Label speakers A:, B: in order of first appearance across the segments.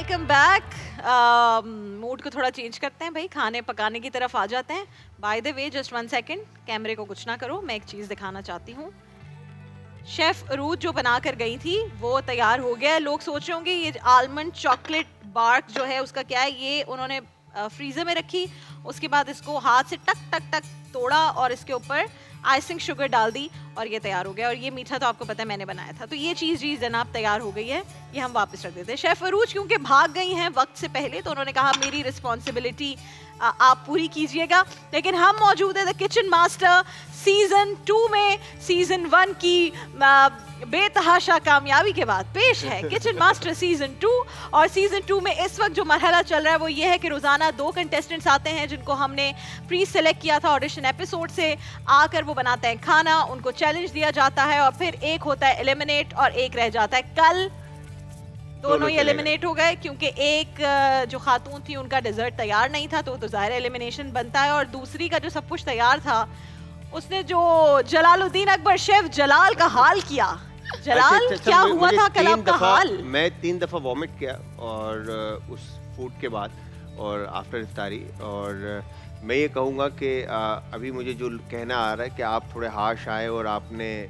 A: Welcome back. Mood को थोड़ा change करते हैं भाई, खाने पकाने की तरफ आ जाते हैं। By the way just 1 second, कैमरे को कुछ ना करो, मैं एक चीज दिखाना चाहती हूँ। शेफ अरूज जो बना कर गई थी वो तैयार हो गया है। लोग सोच रहे होंगे ये आलमंड चॉकलेट बार्क जो है उसका क्या है। ये उन्होंने फ्रीजर में रखी, उसके बाद इसको हाथ से टक टक टक तोड़ा और इसके ऊपर आइसिंग शुगर डाल दी और ये तैयार हो गया। और ये मीठा तो आपको पता है मैंने बनाया था। तो ये चीज़ जी जनाब तैयार हो गई है, ये हम वापस रख देते हैं। शेफ अरूज क्योंकि भाग गई हैं वक्त से पहले तो उन्होंने कहा मेरी रिस्पॉन्सिबिलिटी आप पूरी कीजिएगा। लेकिन हम मौजूद है द किचन मास्टर सीजन 2 में। सीजन 1 की बेतहाशा कामयाबी के बाद पेश है किचन मास्टर सीजन 2। और सीजन 2 में इस वक्त जो मरहला चल रहा है वो ये है कि रोजाना 2 कंटेस्टेंट्स आते हैं जिनको हमने प्री सेलेक्ट किया था ऑडिशन एपिसोड से। आकर वो बनाते हैं खाना, उनको चैलेंज दिया जाता है और फिर एक होता है एलिमिनेट और एक रह जाता है। कल दोनों ही एलिमिनेट हो गए क्योंकि एक जो खातून थी उनका डिजर्ट तैयार नहीं था, तो ज़ाहिर एलिमिनेशन बनता है। और दूसरी का जो सब कुछ तैयार था उसने जो जलालुद्दीन अकबर शेफ जलाल का हाल किया। जलाल क्या हुआ था कल आपका हाल?
B: मैं 3 दफा वॉमिट किया और उस फूड के बाद और आफ्टर इफ्तारी। और मैं ये कहूँगा कि अभी मुझे जो कहना आ रहा है कि आप थोड़े हाश आए और आपने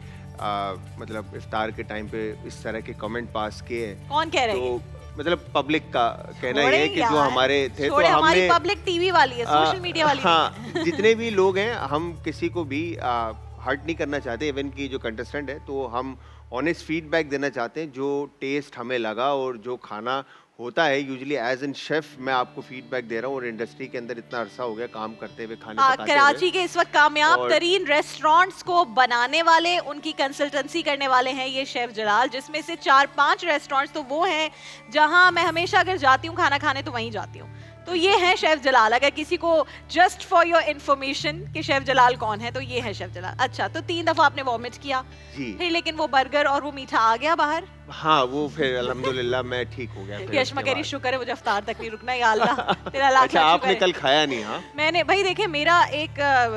B: मतलब इफ्तार के टाइम पे इस तरह के कमेंट पास किए।
A: कौन कह रहे हैं?
B: तो मतलब पब्लिक का कहना ये है कि जो हमारे थे तो
A: हमने पब्लिक टीवी वाली है, सोशल मीडिया वाली
B: हाँ जितने भी लोग हैं हम किसी को भी हर्ट नहीं करना चाहते। इवन की जो कंटेस्टेंट है तो हम ऑनेस्ट फीडबैक देना चाहते हैं। जो टेस्ट हमें लगा और जो खाना होता है यूजुअली एज एन शेफ मैं आपको फीडबैक दे रहा हूँ। और इंडस्ट्री के अंदर इतना अरसा हो गया काम करते हुए, खाने पकाते
A: कराची के इस वक्त कामयाब तरीन रेस्टोरेंट्स को बनाने वाले, उनकी कंसल्टेंसी करने वाले हैं ये शेफ जलाल। जिसमें से 4-5 रेस्टोरेंट्स तो वो हैं जहां मैं हमेशा अगर जाती हूँ खाना खाने तो वहीं जाती हूँ। तो ये है शेफ जलाल। अगर किसी को जस्ट फॉर योर इन्फॉर्मेशन कि शेफ जलाल कौन है तो ये है शेफ जलाल। अच्छा, तो 3 दफा आपने वॉमिट किया फिर, लेकिन वो बर्गर और वो मीठा आ गया बाहर।
B: हाँ वो फिर अल्हम्दुलिल्लाह मैं ठीक हो गया।
A: यशमा कह रही शुक्र है मुझे इफ्तार तक नहीं रुकना, या अल्लाह तेरा लाख
B: अच्छा आपने कल खाया नहीं? हाँ
A: मैंने भाई देखे, मेरा एक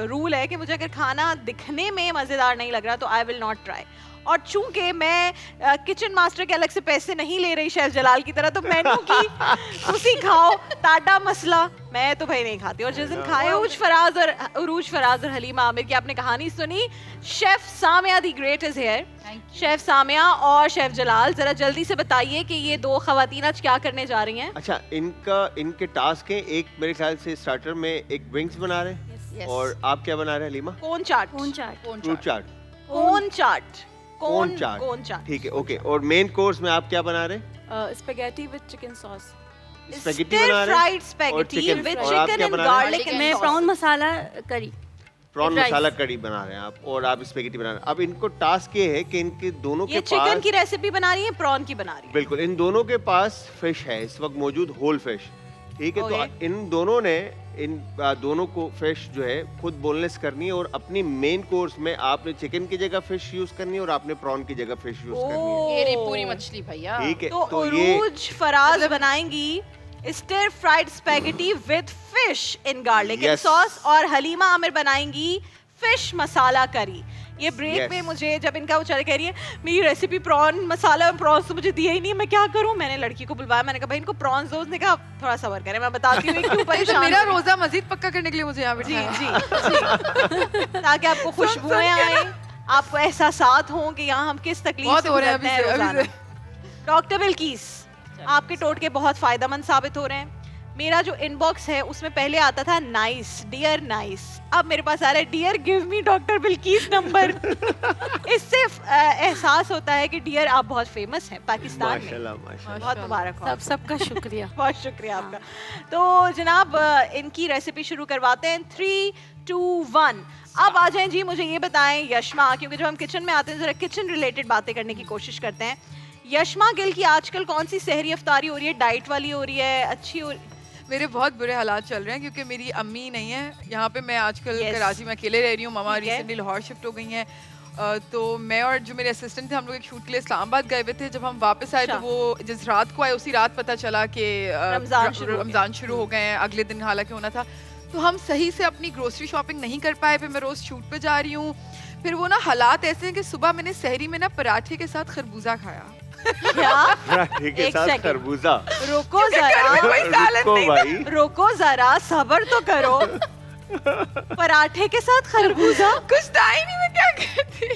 A: रूल है कि मुझे अगर खाना दिखने में मजेदार नहीं लग रहा तो आई विल नॉट ट्राई। और चूंकि मैं किचन मास्टर के अलग से पैसे नहीं ले रही शेफ जलाल की तरह, तो मेनू की उसी खाओ टाटा मसला मैं तो भाई नहीं खाती। और जिस दिन खाए उरूज फराज और हलीमा आमिर की आपने कहानी सुनी, chef Samia the great is here. Chef Samia और शेफ जलाल जरा जल्दी से बताइए कि ये 2 खवातीन आज क्या करने जा रही हैं।
B: अच्छा इनके टास्क है, एक मेरे ख्याल से स्टार्टर में एक विंग्स बना रहे हैं और आप क्या बना रहे हैं हलीमा?
A: कोन चाट।
B: ठीक है ओके। और मेन कोर्स में आप क्या बना रहे हैं?
C: Spaghetti with chicken sauce.
B: Spaghetti बना रहे हैं?
A: Fried spaghetti with chicken and garlic and
C: मैं प्रॉन मसाला करी।
B: प्रॉन मसाला कड़ी बना रहे हैं आप और आप स्पेगेटी बना रहे हैं। अब इनको टास्क ये है कि इनके दोनों के पास
A: चिकन की रेसिपी बना रही है, प्रॉन की बना रही है।
B: बिल्कुल, इन दोनों के पास फिश है इस वक्त मौजूद, होल फिश। ठीक है तो इन दोनों को फिश जो है खुद बोनलेस करनी है और अपनी मेन कोर्स में आपने चिकन की जगह फिश यूज करनी है और आपने प्रॉन की जगह फिश यूज करनी है।
D: ये पूरी मछली भैया।
B: ठीक है
A: तो उरूज फराज बनाएंगी stir fried spaghetti with fish in garlic and sauce और हलीमा आमिर बनाएंगी फिश मसाला करी। ये ब्रेक में मुझे जब इनका वो चल कह रही है मेरी रेसिपी प्रॉन मसाला, प्रॉन्स तो मुझे दिया ही नहीं, मैं क्या करूं? मैंने लड़की को बुलवाया, मैंने कहा भाई इनको प्रॉन्स दो। उसने कहा थोड़ा सब्र करें, मैं बताती हूँ क्यों परेशान।
D: मेरा रोजा मजीद पक्का करने के लिए मुझे यहाँ पे
A: जी ताकि आपको खुशबुएं आए, आपको एहसासात हों कि यहाँ हम किस तकलीफ से गुजरते हैं रोजाना। डॉक्टर बिल्किस आपके टोटके बहुत फायदेमंद साबित हो रहे हैं। मेरा जो इनबॉक्स है उसमें पहले आता था नाइस, डियर नाइस, अब मेरे पास आ रहा है dear give me doctor Bilquis number. इससे एहसास होता है कि डियर आप बहुत फेमस हैं पाकिस्तान में। बहुत मुबारक हो।
C: सबका शुक्रिया।
A: बहुत शुक्रिया आपका। तो जनाब इनकी रेसिपी शुरू करवाते हैं। 3, 2, 1 अब आ जाएं जी। मुझे ये बताएं यशमा, क्योंकि जब हम किचन में आते हैं जरा किचन रिलेटेड बातें करने की कोशिश करते हैं। यशमा गिल की आजकल कौन सी सहरी अफ्तारी हो रही है? डाइट वाली हो रही है, अच्छी हो रही?
D: मेरे बहुत बुरे हालात चल रहे हैं क्योंकि मेरी अम्मी नहीं है यहाँ पे। मैं आजकल कराची में अकेले रह रही हूँ। मामा रिसेंटली लाहौर शिफ्ट हो गई हैं। तो मैं और जो मेरे असिस्टेंट थे हम लोग एक शूट के लिए इस्लामाबाद गए हुए थे। जब हम वापस आए तो वो जिस रात को आए उसी रात पता चला कि रमज़ान शुरू हो गए हैं, अगले दिन हालांकि होना था। तो हम सही से अपनी ग्रोसरी शॉपिंग नहीं कर पाए। फिर मैं रोज़ शूट पे जा रही हूँ। फिर वो ना हालात ऐसे हैं कि सुबह मैंने सहरी में ना पराठे के साथ खरबूजा खाया।
A: क्या?
B: पराठे के
A: एक
B: साथ
A: second.
B: खरबूजा।
A: रुको
D: घर में
A: जरा,
D: कोई सालन
B: रुको
D: नहीं था।
B: भाई।
A: रुको जरा, सब्र तो करो। पराठे के साथ खरबूजा?
D: कुछ था ही नहीं, मैं क्या करती।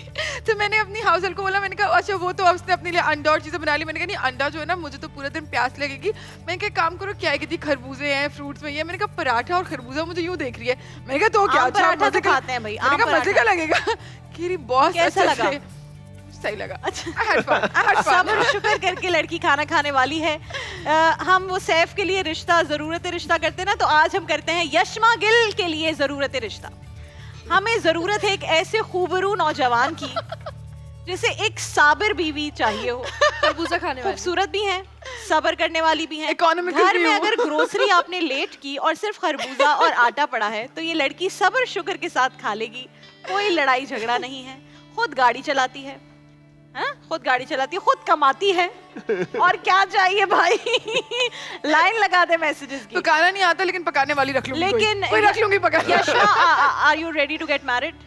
D: तो मैंने अपनी हाउस हेल्प को बोला, मैंने कहा अच्छा वो तो उसने अपने लिए अंडा और चीजें बना ली। मैंने कहा नहीं, अंडा जो है ना मुझे तो पूरा दिन प्यास लगेगी। मैंने कहा काम करो, क्या है कि खरबूजे हैं, फ्रूट्स में ये। मैंने कहा पराठा और खरबूजा मुझे यूं देख रही है। मैंने कहा तो क्या,
A: आम
D: अच्छा
A: पराठा
D: मजे
A: तो
D: का
A: खाते हैं भाई,
D: मैंने
A: आम
D: कहा मजे
A: पराठा।
D: का लगेगा। कि बॉस
A: कैसा
D: अच्छा
A: लगा?
D: सही लगा।
A: अच्छा।
D: I had fun, I had fun.
A: सब्र शुक्र करके लड़की खाना खाने वाली है। हम वो सैफ के लिए रिश्ता ज़रूरत रिश्ता करते हैं ना, तो आज हम करते हैं यशमा गिल के लिए ज़रूरत रिश्ता। हमें ज़रूरत है एक ऐसे खूबरू नौजवान की जिसे एक साबिर बीवी चाहिए हो,
C: खरबूजा खाने वाली।
A: खूबसूरत भी है, सब्र करने वाली भी है।
D: Economical
A: घर
D: भी
A: में
D: हो।
A: अगर ग्रोसरी आपने लेट की और सिर्फ खरबूजा और आटा पड़ा है तो ये लड़की सब्र शुक्र के साथ खा लेगी, कोई लड़ाई झगड़ा नहीं है। खुद गाड़ी चलाती है, हाँ? खुद गाड़ी चलाती है, खुद कमाती है, और क्या चाहिए भाई। लाइन लगा दे मैसेजेस की।
D: पकाना नहीं आता लेकिन पकाने वाली रख लूंगी।
A: लेकिन
D: कोई रख लूंगी पकाने।
A: Yashma, are you ready to get married?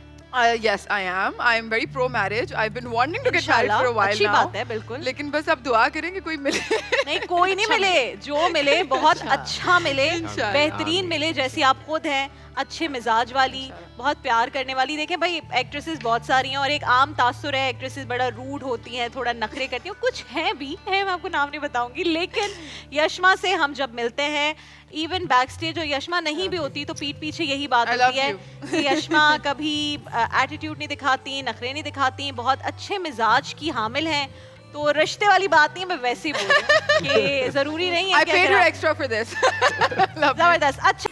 D: Yes, I am. I am very pro marriage. I've been wanting to get married for a while
A: अच्छी
D: now.
A: बात है, बिल्कुल।
D: लेकिन बस अब दुआ करें कि कोई मिले।
A: नहीं, कोई नहीं मिले, जो मिले बहुत अच्छा मिले,
D: इंशाल्लाह।
A: बेहतरीन मिले, जैसी आप खुद हैं, अच्छे मिजाज वाली, बहुत प्यार करने वाली। देखें भाई, एक्ट्रेसेस बहुत सारी हैं और एक आम तासुर है एक्ट्रेसेस बड़ा रूड होती हैं, थोड़ा नखरे करती हैं, कुछ हैं भी है, मैं आपको नाम नहीं बताऊंगी। लेकिन यशमा से हम जब मिलते हैं, इवन बैक स्टेज, और यशमा नहीं भी होती तो पीठ पीछे यही बात
D: I
A: होती
D: love
A: है
D: you.
A: कि यशमा कभी एटीट्यूड नहीं दिखाती, नखरे नहीं दिखाती, बहुत अच्छे मिजाज की हामिल हैं। तो रिश्ते वाली बात नहीं, मैं वैसे ही बोल रही हूँ कि जरूरी नहीं है
D: I
A: कि
D: paid
A: अगर
D: her
A: आप-
D: extra for this. Love you.
A: जबरदस्त। अच्छा,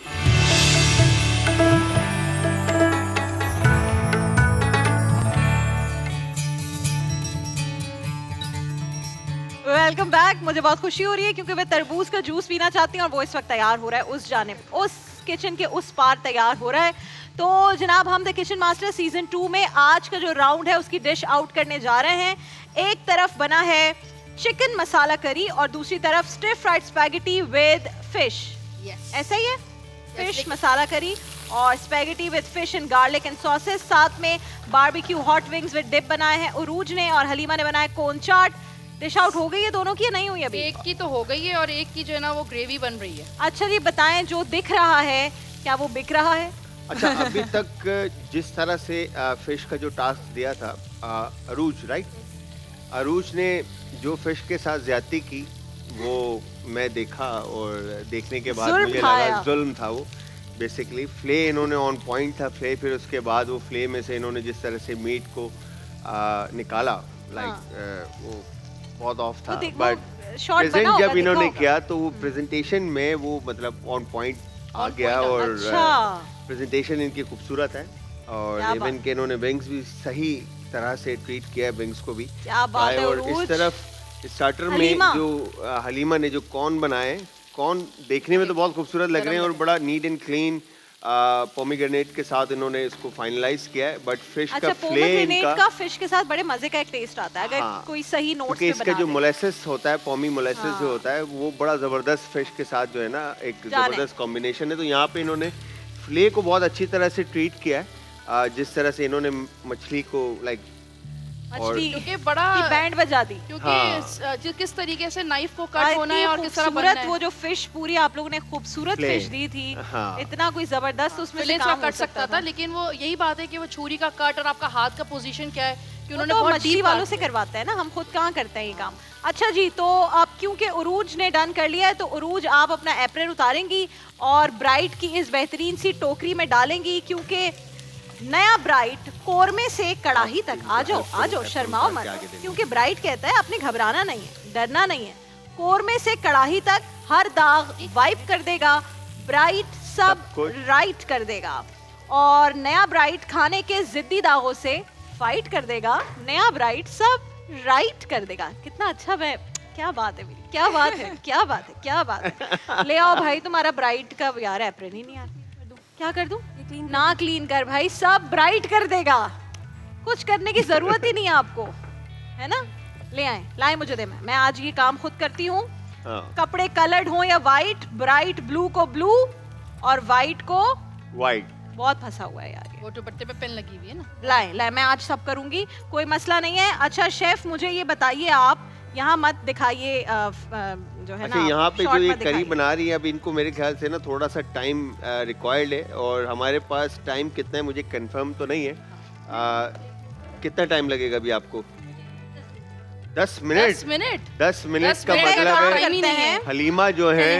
A: वेलकम बैक। मुझे बहुत खुशी हो रही है क्योंकि मैं तरबूज का जूस पीना चाहती हूँ और वो इस वक्त तैयार हो रहा है उस जानिब, उस किचन के उस पार तैयार हो रहा है। तो जनाब, हम द किचन मास्टर सीजन 2 में आज का जो राउंड है उसकी डिश आउट करने जा रहे हैं। एक तरफ बना है चिकन मसाला करी और दूसरी तरफ stir fried spaghetti with fish. ऐसा ही है, फिश मसाला करी और spaghetti with fish and garlic and sauces. साथ में barbecue hot wings with dip बनाए हैं उरूज ने, और हलीमा ने बनाया कोन चाट। डिश आउट हो गई है दोनों की या नहीं हुई अभी?
C: एक की तो हो गई है और एक की जो है ना वो ग्रेवी बन रही है।
A: अच्छा जी, बताएं, जो दिख रहा है क्या वो बिक रहा है?
B: अच्छा, अभी तक जिस तरह से फिश का जो टास्क दिया था अरूज, राइट, अरूज ने जो फिश के साथ ज्यादती की वो मैं देखा, और देखने के बाद
A: जुल्म
B: मुझे
A: था
B: लगा
A: या?
B: जुल्म था वो। बेसिकली फ्ले इन्होंने ऑन पॉइंट था फ्ले, फिर उसके बाद वो फ्ले में से इन्होंने जिस तरह से मीट को निकाला, लाइक वो बहुत ऑफ था। बट
A: शॉर्ट बना
B: प्रेजेंट
A: होगा,
B: जब इन्होंने
A: दिखा
B: किया तो वो प्रेजेंटेशन में वो मतलब ऑन पॉइंट आ गया,
A: होगा।
B: और
A: अच्छा,
B: प्रेजेंटेशन इनकी खूबसूरत है, और
A: क्या
B: इवन
A: बात।
B: के इन्होंने विंग्स भी सही तरह से ट्रीट किया है, विंग्स को भी।
A: क्या बात है
B: और
A: उरूज।
B: इस तरफ स्टार्टर में
A: हलीमा।
B: जो हलीमा ने जो कॉर्न बनाए, कॉर्न देखने में तो बहुत खूबसूरत लग रहे हैं और बड़ा नीट एंड क्लीन पोमीग्रेनेट के साथ इन्होंने इसको फाइनलाइज किया है। बट फिश
A: अच्छा,
B: का फ्ले
A: पोमेग्रेनेट
B: इनका,
A: का फिश के साथ बड़े मजे का एक टेस्ट आता है अगर
B: हाँ,
A: कोई सही नोट
B: क्योंकि
A: पे
B: इसका
A: बना
B: जो
A: दे।
B: मोलेसेस होता है, पॉमी मोलेसेस
A: हाँ।
B: जो होता है, वो बड़ा जबरदस्त फिश के साथ जो है ना एक
A: जाने।
B: जबरदस्त कॉम्बिनेशन है। तो यहाँ पे इन्होंने फ्ले को बहुत अच्छी तरह से ट्रीट किया है, जिस तरह से इन्होंने मछली को लाइक
A: मछली
C: क्योंकि बड़ा
A: की बैंड बजा दी।
C: क्योंकि
B: हाँ।
C: किस तरीके से नाइफ को
A: और
C: कट होना है और
A: इतनी
C: किस तरह बनना
A: खूबसूरत
C: है।
A: वो जो फिश पूरी आप लोगों ने खूबसूरत
B: Play।
A: फिश दी थी,
B: हाँ।
A: इतना कोई जबरदस्त उसमें से
C: फिलें
A: काम
C: का
A: हो
C: कट सकता था, लेकिन वो यही बात है कि वो छुरी का कट और आपका हाथ का पोजीशन क्या है कि
A: वो
C: उन्होंने
A: तो
C: बहुत
A: मछली
C: डीप
A: वालों से करवाते हैं ना, हम खुद कहाँ करते हैं ये काम। अच्छा जी, तो अब क्योंकि उरूज ने डन कर लिया है तो उरूज आप अपना एप्रन उतारेंगी और ब्राइट की इस बेहतरीन सी टोकरी में डालेंगी, क्योंकि नया ब्राइट कोरमे से कड़ाही तक आ जाओ, शर्माओ मत, क्योंकि ब्राइट कहता है आपने घबराना नहीं है, डरना नहीं है। कोरमे से कड़ाही तक हर दाग वाइप कर देगा ब्राइट, सब
B: कुछ।
A: राइट कर देगा, और नया ब्राइट खाने के जिद्दी दागों से फाइट कर देगा। नया ब्राइट सब राइट कर देगा। कितना अच्छा, मैं क्या बात है मेरी, क्या बात है, क्या बात है, क्या बात है। ले आओ भाई तुम्हारा ब्राइट का यार एप्रन ही नहीं आता, क्या कर दूं? ना क्लीन कर भाई, सब ब्राइट कर देगा, कुछ करने की जरूरत ही नहीं है आपको, है ना? ले आए, लाए मुझे दे, मैं आज ये काम खुद करती हूँ।
B: हाँ,
A: कपड़े कलर्ड हो या वाइट, ब्राइट ब्लू को ब्लू और वाइट को
B: वाइट।
A: बहुत फंसा हुआ है यार ये।
C: वो दुपट्टे पे पेन लगी हुई है ना।
A: लाए मैं आज सब करूंगी, कोई मसला नहीं है। अच्छा शेफ, मुझे ये बताइए आप, यहाँ मत दिखाइए जो है
B: अच्छा,
A: ना
B: यहाँ पे जो
A: short
B: ये
A: मत
B: करी
A: दिखाइए।
B: बना रही है, अब इनको मेरे ख्याल से ना थोड़ा सा टाइम रिक्वायर्ड है, और हमारे पास टाइम कितना है मुझे कंफर्म तो नहीं है। कितना टाइम लगेगा अभी आपको? 10 मिनट?
C: 10 मिनट
B: 10 मिनट
C: 10
B: का
C: मिनट का
B: मतलब
C: टाइम ही
B: है
C: नहीं है।
B: हलीमा जो है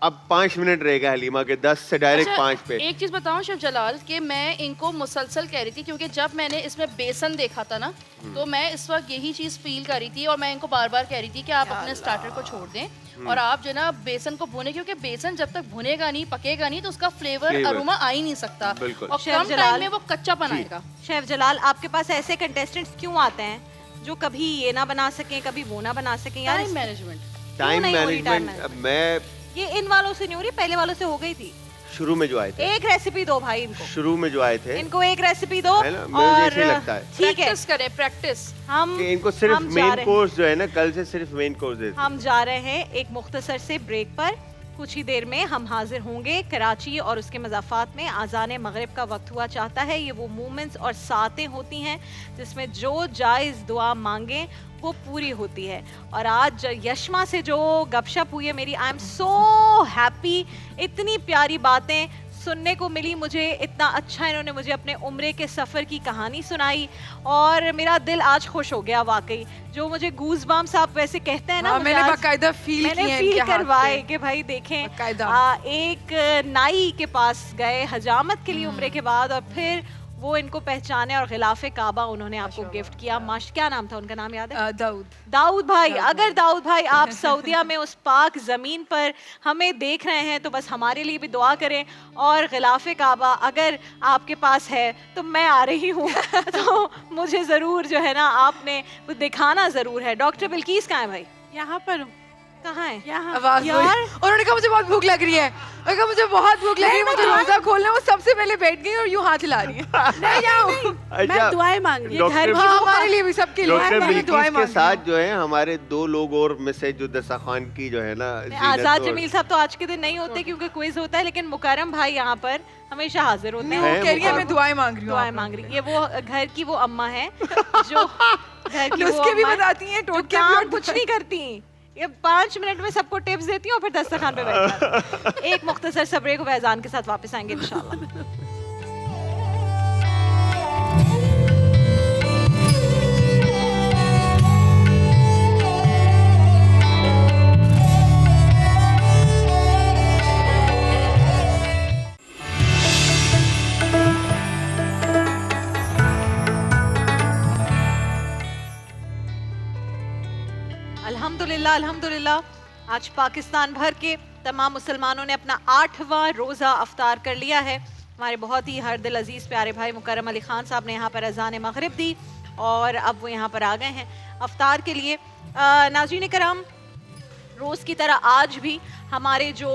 B: अब 5 मिनट रहेगा हलीमा के, 10 से डायरेक्ट
C: अच्छा,
B: 5 पे।
C: एक चीज बताऊं शेफ जलाल कि मैं इनको मुसलसल कह रही थी, क्योंकि जब मैंने इसमें बेसन देखा था ना, तो मैं इस वक्त यही चीज फील कर रही थी, और मैं इनको बार बार कह रही थी कि आप अपने स्टार्टर को छोड़ दें और आप जो ना बेसन को भुने, क्योंकि बेसन जब तक भुनेगा नहीं, पकेगा नहीं, तो उसका फ्लेवर
B: Flavor।
C: अरोमा आ ही नहीं सकता,
B: बिल्कुल।
C: और
A: शेफ
C: कम
A: जलाल।
C: टाइम में वो कच्चापन आएगा।
A: शेफ जलाल, आपके पास ऐसे कंटेस्टेंट्स क्यों आते हैं जो कभी ये ना बना सकें, कभी वो ना बना सकें? यार
C: टाइम मैनेजमेंट।
B: टाइम
A: नहीं हो रही time
B: मैनेजमेंट मैं
A: ये इन वालों से नहीं हो रही, पहले वालों से हो गई थी।
B: शुरू में जो आए थे,
A: एक रेसिपी दो भाई इनको,
B: शुरू में जो आए थे,
A: इनको एक रेसिपी दो
B: है ना, मुझे
A: और
B: ऐसे ही लगता है
A: ठीक है,
C: प्रैक्टिस करें, प्रैक्टिस।
A: हम
B: कि इनको सिर्फ
A: हम जा
B: मेन
A: रहे
B: कोर्स जो है ना, कल से सिर्फ मेन कोर्स देते
A: हम जा रहे हैं एक मुख्तसर से ब्रेक पर। कुछ ही देर में हम हाजिर होंगे कराची और उसके मज़ाफ़ात में। आज़ान मगरिब का वक्त हुआ चाहता है। ये वो मूवमेंट्स और सातें होती हैं जिसमें जो जायज़ दुआ मांगे वो पूरी होती है। और आज यशमा से जो गपशप हुई है मेरी, आई एम सो हैप्पी। इतनी प्यारी बातें सुनने को मिली मुझे, इतना अच्छा इन्होंने मुझे अपने उम्रे के सफ़र की कहानी सुनाई और मेरा दिल आज खुश हो गया वाकई। जो मुझे गूज बम्स आप वैसे कहते हैं ना,
D: हाँ,
A: मुझे
D: मैंने
A: आज-
D: बाकायदा फील
A: मैंने
D: किए हैं
A: फील
D: इनके हाथ
A: करवाए
D: पे।
A: कि भाई देखें
D: बाकायदा।
A: एक नाई के पास गए हजामत के लिए उम्रे के बाद, और फिर वो इनको पहचाने और गिलाफे काबा उन्होंने आपको गिफ्ट किया। क्या नाम था उनका? नाम याद है?
D: दाऊद।
A: दाऊद भाई। अगर दाऊद भाई आप सऊदिया में उस पाक ज़मीन पर हमें देख रहे हैं तो बस हमारे लिए भी दुआ करें। और गिलाफे काबा अगर आपके पास है तो मैं आ रही हूँ तो मुझे ज़रूर जो है ना आपने वो दिखाना ज़रूर है। डॉक्टर बिल्कीस कहाँ है भाई?
E: यहाँ पर हूँ।
A: कहाँ है?
E: यहाँ
D: आवाज
A: यार।
D: यार उन्होंने कहा मुझे बहुत भूख लग रही है, उन्होंने कहा मुझे बहुत भूख लग रही है, मुझे रोजा खोलना। वो सबसे पहले बैठ गई और यूं हाथ हिला रही है।
E: नहीं जाऊँ,
B: अच्छा,
E: मैं दुआएं मांग रही हूँ।
B: डॉक्टर-
A: घर की
D: हाँ,
A: वो
D: हमारे लिए भी, सबके लिए
B: डॉक्टर
D: मैंने दुआएं
B: बिल्किस के
D: मांगी
B: साथ
D: हैं।
B: जो है हमारे 2 लोग और में से जो दस्तरखान की जो है ना,
A: आजाद जमील साहब तो आज के दिन नहीं होते क्योंकि क्विज होता है, लेकिन मुकरम भाई यहाँ पर हमेशा हाजिर होते
D: नहीं,
A: हैं।
D: वो कह रही है
A: और
D: मैं दुआएं मांग रही हूँ।
A: दुआएं
D: आप
A: मांग
D: लोगों
A: रही। ये वो घर की वो अम्मा है जो घर की वो
D: नुस्खे भी
A: अम्मा है,
D: बताती हैं,
A: जो
D: टोटके भी
A: काम
D: और
A: कुछ नहीं करती। ये 5 मिनट में सबको टिप्स देती हूँ और फिर दस्तरखान पे बैठ जाती हैं। एक मुख्तसर सा ब्रेक, फैजान के साथ वापस आएंगे इंशाल्लाह। अल्हम्दुलिल्लाह अल्हम्दुलिल्लाह आज पाकिस्तान भर के तमाम मुसलमानों ने अपना 8वां रोज़ा अफ्तार कर लिया है। हमारे बहुत ही हर दिल अजीज़ प्यारे भाई मुकर्रम अली खान साहब ने यहाँ पर अज़ान मगरिब दी और अब वो यहाँ पर आ गए हैं अफ्तार के लिए। नाज़रीन करम, रोज़ की तरह आज भी हमारे जो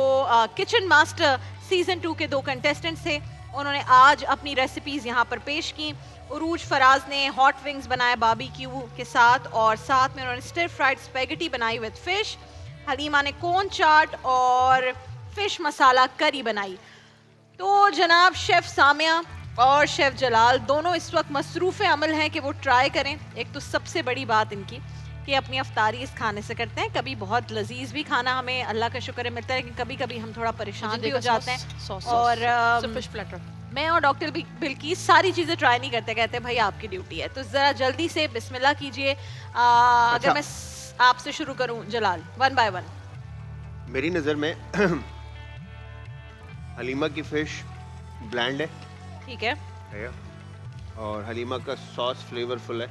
A: किचन मास्टर सीज़न 2 के 2 कंटेस्टेंट्स थे, उन्होंने आज अपनी रेसिपीज़ यहाँ पर पेश की। उरूज फराज ने हॉट विंग्स बनाए बारबेक्यू के साथ और साथ में उन्होंने स्टिर फ्राइड स्पेगेटी बनाई विद फिश। हलीमा ने कोन चाट और फिश मसाला करी बनाई। तो जनाब शेफ़ सामिया और शेफ़ जलाल दोनों इस वक्त मसरूफ़ अमल हैं कि वो ट्राई करें। एक तो सबसे बड़ी बात इनकी कि अपनी अफ्तारी इस खाने से करते हैं। कभी बहुत लजीज भी खाना हमें अल्लाह का शुक्र है मिलता है, लेकिन कभी कभी हम थोड़ा परेशान भी हो जाते हैं। और
C: फिश प्लेटर
A: मैं और डॉक्टर बिल्किस सारी चीज़ें ट्राई नहीं करते, कहते हैं भाई आपकी ड्यूटी है। तो ज़रा जल्दी से बिस्मिल्लाह कीजिए। अगर मैं आपसे शुरू करूं जलाल, 1 बाय 1।
B: मेरी नज़र में हलीमा की फिश ब्लैंड है,
A: ठीक है।
B: और हलीमा का सॉस फ्लेवरफुल है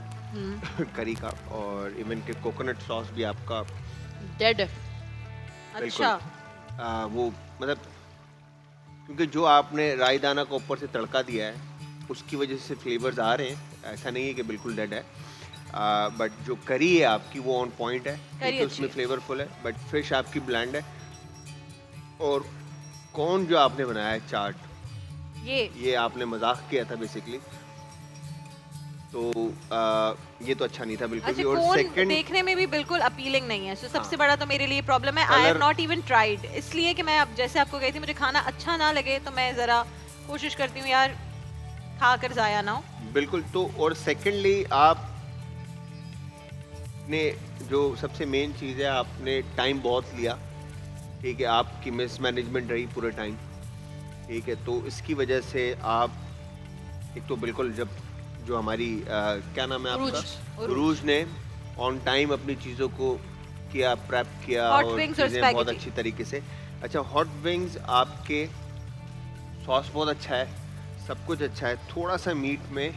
B: करी का, और इवन के कोकोनट सॉस भी आपका
C: डेड है।
A: अच्छा,
B: वो मतलब क्योंकि जो आपने राई दाना को ऊपर से तड़का दिया है उसकी वजह से फ्लेवर्स आ रहे हैं। ऐसा नहीं है कि बिल्कुल डेड है, बट जो करी है आपकी वो ऑन पॉइंट है, क्योंकि उसमें फ्लेवरफुल है, बट फिश आपकी ब्लैंड है। और कौन जो आपने बनाया है चाट, ये आपने मजाक किया था बेसिकली, तो ये तो अच्छा नहीं था बिल्कुल भी।
A: अच्छा,
B: और
A: कौन
B: सेकंड
A: देखने में भी बिल्कुल अपीलिंग नहीं है। तो सबसे बड़ा तो मेरे लिए प्रॉब्लम है, I have not even tried, इसलिए कि मैं अब जैसे आपको कही थी मुझे खाना अच्छा ना लगे तो मैं ज़रा कोशिश करती हूँ यार खा कर ज़ाया ना हो।
B: बिल्कुल। तो और सेकंडली आप आपने जो सबसे मेन चीज़ है, आपने टाइम बहुत लिया, ठीक है, आपकी मिसमैनेजमेंट रही पूरे टाइम, ठीक है, तो इसकी वजह से आप एक तो बिल्कुल जब जो हमारी क्या नाम है
C: उरूज,
B: आपका, उरूज ने ऑन टाइम अपनी चीज़ों को किया, प्रेप किया
A: Hot
B: और
A: wings और
B: चीज़ें बहुत
A: spaghetti।
B: अच्छी तरीके से। अच्छा, हॉट विंग्स आपके सॉस बहुत अच्छा है, सब कुछ अच्छा है, थोड़ा सा मीट में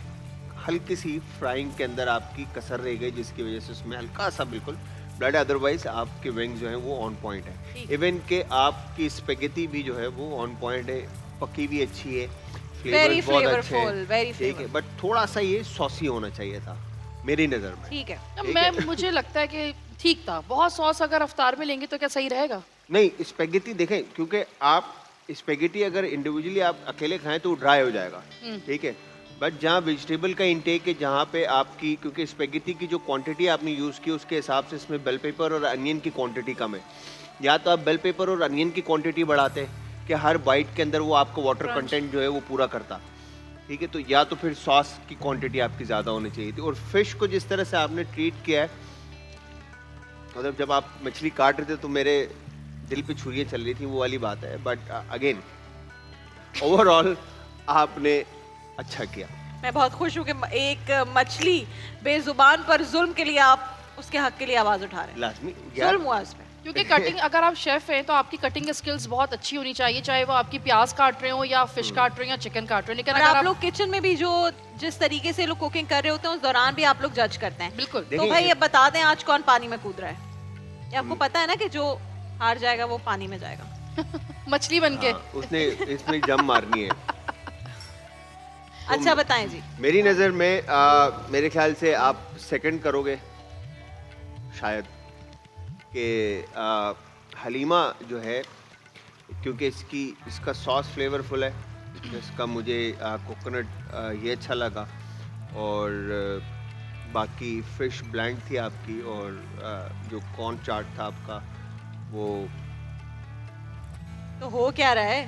B: हल्की सी फ्राइंग के अंदर आपकी कसर रह गई, जिसकी वजह से उसमें हल्का सा बिल्कुल ब्लड, अदरवाइज आपके विंग्स जो हैं वो ऑन पॉइंट है।
A: ठीक।
B: इवन के आपकी स्पेगेटी भी जो है वो ऑन पॉइंट है, पकी भी अच्छी है,
A: Very
B: फ्लेवर्स बहुत अच्छे
A: flavorful,
B: हैं,
A: very
B: ठीक है, बट थोड़ा सा ये सॉसी होना चाहिए था मेरी नज़र में।
A: ठीक है।
C: अब
B: ठीक
C: मैं
B: है।
C: मुझे लगता है कि ठीक था। बहुत सॉस अगर अफ्तार में लेंगे तो क्या सही रहेगा?
B: नहीं, स्पेगेटी देखें, क्योंकि आप स्पेगेटी अगर इंडिविजुअली आप अकेले खाएं तो ड्राई हो जाएगा, ठीक है, बट जहाँ वेजिटेबल का इंटेक है, जहाँ पे आपकी, क्योंकि स्पेगेटी की जो क्वांटिटी आपने यूज़ की उसके हिसाब से इसमें बेल पेपर और अनियन की क्वांटिटी कम है। या तो आप बेल पेपर और अनियन की क्वांटिटी बढ़ाते कि हर बाइट के अंदर वो आपको वाटर कंटेंट जो है वो पूरा करता, ठीक है, तो या तो फिर सॉस की क्वांटिटी आपकी ज़्यादा होनी चाहिए थी। और फिश को जिस तरह से आपने ट्रीट किया है, मतलब जब आप मछली काट रहे थे तो मेरे दिल पे छुरियाँ चल रही थी, वो वाली बात है, बट अगेन ओवरऑल आपने अच्छा किया।
A: मैं बहुत खुश हूँ कि एक मछली बेजुबान पर जुल्म के लिए आप उसके हक के लिए आवाज उठा रहे हैं।
B: लाजमी
A: जुल्म हुआ उस पे।
C: क्योंकि कटिंग, अगर आप शेफ हैं तो आपकी कटिंग स्किल्स बहुत अच्छी होनी चाहिए, चाहे वो आपकी प्याज काट रहे हो या फिश काट रहे हो या चिकन काट रहे हो। लेकिन
A: और
C: अगर
A: आप लोग किचन में भी जो जिस तरीके से लोग कुकिंग कर रहे होते हैं उस दौरान भी आप लोग जज करते हैं।
C: बिल्कुल।
A: तो
B: देखिए,
A: भाई ये बता दें आज कौन पानी में कूद रहा है? ये आपको पता है ना कि जो हार जाएगा वो पानी में जाएगा।
C: मछली बन के
B: हाँ, उसने इसमें जम मारनी है।
A: अच्छा बताएं जी।
B: मेरी नज़र में मेरे ख्याल से आप सेकंड करोगे शायद, कि हलीमा जो है, क्योंकि इसका सॉस फ्लेवरफुल है, इसका मुझे कोकोनट ये अच्छा लगा, और बाकी फिश ब्लेंड थी आपकी, और जो कॉर्न चाट था आपका वो,
A: तो हो क्या रहा है?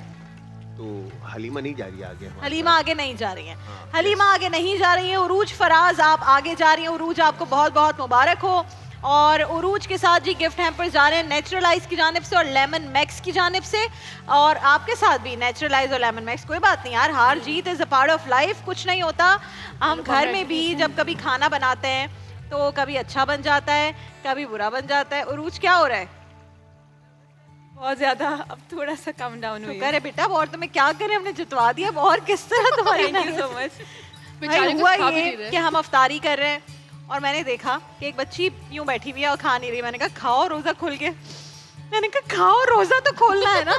B: तो हलीमा नहीं जा रही आगे हमारे
A: हलीमा
B: साथ।
A: आगे नहीं जा रही है।
B: हाँ,
A: हलीमा आगे नहीं जा रही है। उरूज फराज आप आगे जा रही हैं। उरूज आपको बहुत बहुत मुबारक हो। और उरूज के साथ जी गिफ्ट हैम्पर जा रहे हैं नेचुरलाइज की जानिब से और लेमन मैक्स की जानिब से, और आपके साथ भी नेचुरलाइज और लेमन मैक्स। कोई बात नहीं यार, हार जीत is a part of life, कुछ नहीं होता। हम घर में भी जब कभी खाना बनाते हैं तो कभी अच्छा बन जाता है, कभी बुरा बन जाता है। उरूज क्या हो रहा है?
E: बहुत ज्यादा, अब थोड़ा सा कम डाउन हुई
A: शुक्र है बेटा, और तुम्हें क्या करें, हमने जितवा दिया। और किस तरह तुम्हारी
E: थैंक यू सो मच।
C: बेचारे
A: भाई
C: कुछ
A: हुआ
C: खा भी
A: ये
C: नहीं रहे।
A: कि हम अफ्तारी कर रहे हैं और मैंने देखा कि एक बच्ची यूं बैठी हुई है और खा नहीं रही। मैंने कहा खाओ रोजा खोल के। मैंने कहा खाओ, रोजा तो खोलना है ना।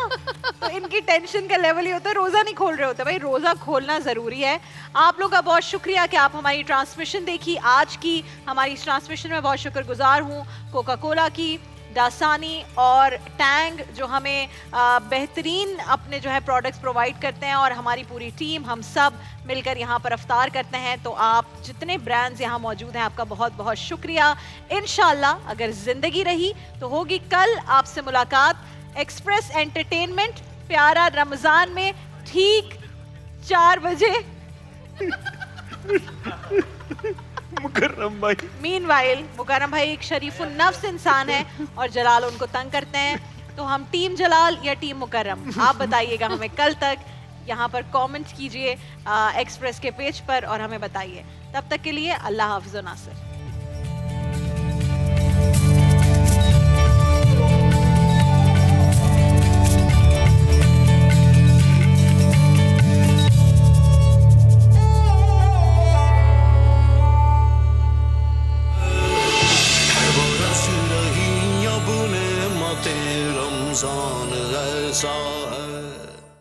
A: तो इनकी टेंशन का लेवल ही होता है रोजा नहीं खोल रहे होते। भाई रोजा खोलना जरूरी है। आप लोग का बहुत शुक्रिया कि आप हमारी ट्रांसमिशन देखी आज की। हमारी इस ट्रांसमिशन में बहुत शुक्रगुजार हूँ कोका कोला की, दासानी और टैंग, जो हमें बेहतरीन अपने जो है प्रोडक्ट्स प्रोवाइड करते हैं, और हमारी पूरी टीम, हम सब मिलकर यहाँ पर अफ्तार करते हैं। तो आप जितने ब्रांड्स यहाँ मौजूद हैं, आपका बहुत बहुत शुक्रिया। इंशाल्लाह अगर ज़िंदगी रही तो होगी कल आपसे मुलाकात एक्सप्रेस एंटरटेनमेंट प्यारा रमज़ान में ठीक 4 बजे।
B: मुकर्रम भाई,
A: मीनवाइल मुकर्रम भाई एक शरीफुन नफ्स इंसान है और जलाल उनको तंग करते हैं। तो हम टीम जलाल या टीम मुकर्रम, आप बताइएगा हमें। कल तक यहाँ पर कमेंट कीजिए एक्सप्रेस के पेज पर और हमें बताइए। तब तक के लिए अल्लाह हाफ़िज़ व नासिर।